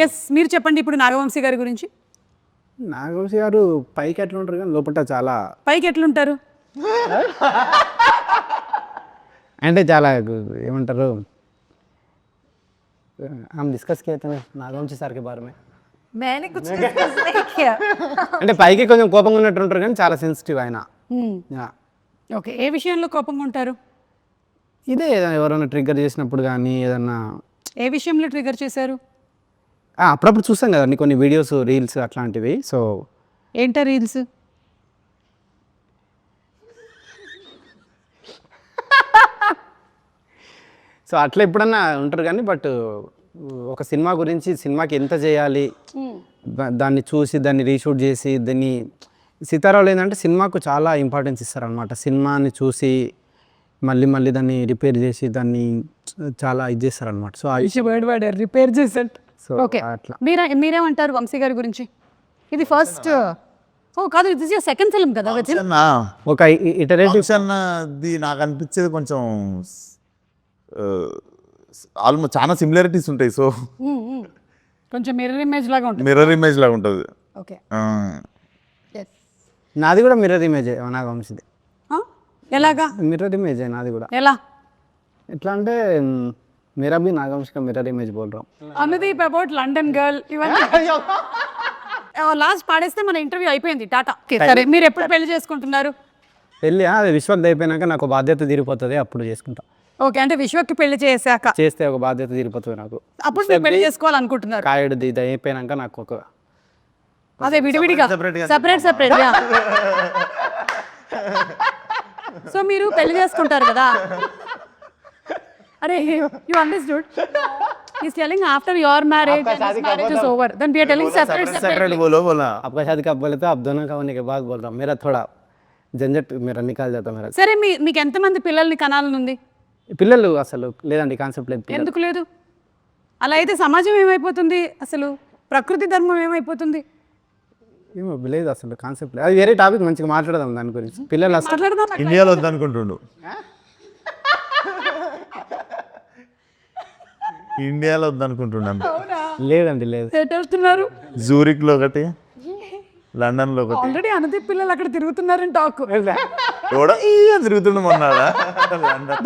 Yes మీరు చెప్పండి ఇప్పుడు నాగవంశీ గారి గురించి. నాగవంశీ గారు పైకి ఎట్లా ఉంటారు కానీ లోపల చాలా పైకి ఎట్లుంటారు అంటే చాలా ఏమంటారు हम डिस्कस किए थे नागवंशी సార్ के बारे में मैंने कुछ डिस्कस नहीं किया అంటే పైకి కొంచెం కోపంగా ఉన్నట్టు ఉంటారు కానీ చాలా సెన్సిటివ్ ఆయన. ఓకే ఏ విషయంలో కోపంగా ఉంటారు? ఇదే ఎవరైనా ట్రిగ్గర్ చేసినప్పుడు కానీ ఏదన్నా ఏ విషయంలో ట్రిగర్ చేశారు? అప్పుడప్పుడు చూస్తాం కదండి కొన్ని వీడియోస్ రీల్స్ అట్లాంటివి. సో ఏంటా రీల్స్? సో అట్లా ఎప్పుడన్నా ఉంటారు కానీ బట్ ఒక సినిమా గురించి సినిమాకి ఎంత చేయాలి దాన్ని చూసి దాన్ని రీషూట్ చేసి దాన్ని సీతారావులు ఏంటంటే సినిమాకు చాలా ఇంపార్టెన్స్ ఇస్తారనమాట. సినిమాని చూసి మళ్ళీ మళ్ళీ దాన్ని రిపేర్ చేసి దాన్ని చాలా ఇది చేస్తారనమాట. సో రిపేర్ చేసేట. సో ఓకే అట్లా మీరేమంటారు వంశీ గారి గురించి? ఇది ఫస్ట్ కాదు, ఇది సెకండ్ ఫిల్మ్ కదా ఒక ఇటరేటివ్ అది నాకు అనిపించేది కొంచెం ఆల్మోస్ట్ చాలా సిమిలారిటీస్ ఉంటాయి. సో కొంచెం మిర్రర్ ఇమేజ్ లాగా ఉంటుంది. మిర్రర్ ఇమేజ్ లాగా ఉంటుంది. ఓకే నాది కూడా మిర్రర్ ఇమేజ్ నాగవంశీది. ఎలాగా మిర్రర్ ఇమేజ్ నాది కూడా. ఎలా ఎట్లా అంటే मेरा भी नागवंश का मिरर इमेज बोल रहा हूँ. అనుదీప్ అబౌట్ లండన్ గర్ల్ ఇవన్నీ లాస్ట్ పాడేస్తే మన ఇంటర్వ్యూ అయిపోయింది. టాటా. సరే మీరు ఎప్పుడు పెళ్లి చేసుకుంటున్నారు? పెళ్ళి అది విశ్వక్ అయిపోయినాక నాకు బాధ్యత తీరిపోతుంది అప్పుడు చేసుకుంటా. ఓకే అంటే విశ్వక్కి పెళ్లి చేశాక చేస్తే ఒక బాధ్యత తీరిపోతుంది నాకు. అప్పుడు మీరు పెళ్లి చేసుకోవాలనుకుంటున్నారు? కాయడు ఇది అయిపోయినాక నాకు ఒక అదే విడివిడిగా సెపరేట్ సో మీరు పెళ్లి చేసుకుంటారు కదా. అరే you understood he's telling after your marriage and his marriage is over then we are telling separate बोलो आपका शादी कब बोले तो आप दोनों का होने के बाद बोल रहा हूँ. मेरा थोड़ा झंझट मेरा निकाल जाता मेरा. సరే మీకు ఎంతమంది పిల్లల్ని కనాలని ఉంది? పిల్లలు అసలు లేదండి, కాన్సెప్ట్ లేదు. ఎందుకు లేదు? అలా అయితే సమాజం ఏమైపోతుంది, అసలు ప్రకృతి ధర్మం ఏమైపోతుంది? ఏమో లేదు అసలు కాన్సెప్ట్ లేదు. అది వేరే టాపిక్, మంచిగా మాట్లాడదాం దాని గురించి. పిల్లలు అసలు మాట్లాడదాం. ఇండియాలో వద్దనుకుంటుండు. ఇండియాలో వద్దనుకుంటున్నాను. లేదండి లేదు. వెళ్తున్నారు జూరిక్లో ఒకటి, లండన్లో ఒకటి. ఆల్రెడీ అనుదీప్ పిల్లలు అక్కడ తిరుగుతున్నారని టాక్. తిరుగుతున్నామన్నాడా?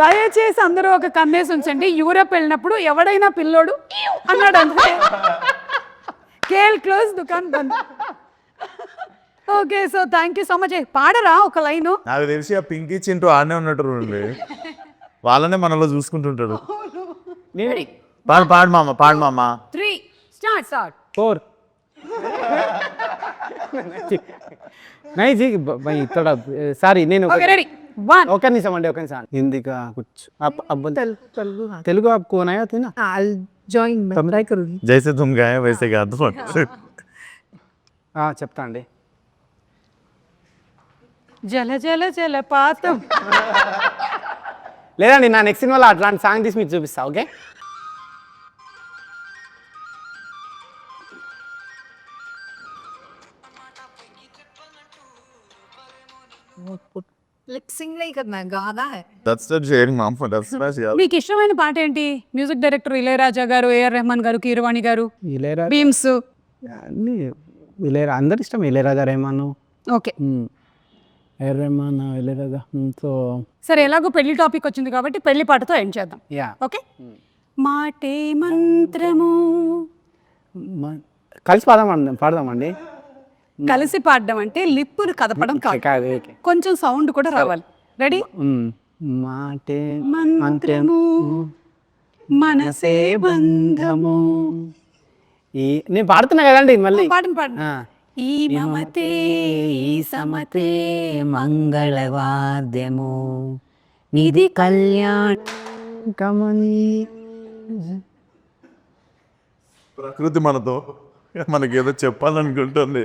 దయచేసి అందరూ ఒక కన్నేసి ఉంచండి. యూరోప్ వెళ్ళినప్పుడు ఎవడైనా పిల్లోడు అన్నాడు అంతే, కేల్ క్లోజ్ దుకాన్ బంద్. Okay so thank you so much. పాడరా ఒక లైను? నాకు తెలిసి ఆ పింకీ చింటూ ఆడనే ఉన్నట్టు వాళ్ళనే మనలో చూసుకుంటుంటాడు. పాడు మామ 3 స్టార్ట్ 4 नहीं जी भाई थोड़ा సారీ నేను ఓకే రెడీ 1 ఒక నిమిషం అండి, ఒక నిమిషం. హిందీ का कुछ अब तेलुगु आपको आया था ना? I'll join ट्राई करूंगी జైసే తుమ్ గాయే వైసే కాదు. చెప్తా అండి. జల జల జలపాతం. లేదండి నా నెక్స్ట్ సినిమాలో అట్లాంటి సాంగ్ తీసి మీకు చూపిస్తా. ఓకే lip sync नहीं करना है, गाना है. That's the sharing ma'am for that's special. మీకు ఇష్టమైన పాట ఏంటి? మ్యూజిక్ డైరెక్టర్ ఇళయరాజా గారు, ఏఆర్ రెహమాన్ గారు, కీరవాణి గారు, ఇళయరాజా బీమ్స్ అన్ని అందరు ఇష్టం. ఇళయరాజా, రెహమాన్. ఓకే రెహమాన్, ఇళయరాజా. సో సరే ఎలాగో పెళ్లి టాపిక్ వచ్చింది కాబట్టి పెళ్లి పాటతో ఎండ్ చేద్దాం. యా ఓకే మాటే మంత్రము. కలిసి పాడదామండి. కలిసి పాడడం అంటే లిప్పును కదపడం కాదు, కొంచెం సౌండ్ కూడా రావాలి. రెడీ? మాటే మంత్రము మనసే బంధము. నేను పాడుతున్నా కదండి మళ్ళీ. పాడండి. ఈ మమతే ఈ సమతే మంగళవాద్యము ఇది కళ్యాణ కమని. ప్రకృతి మనతో మనకేదో చెప్పాలనుకుంటుంది.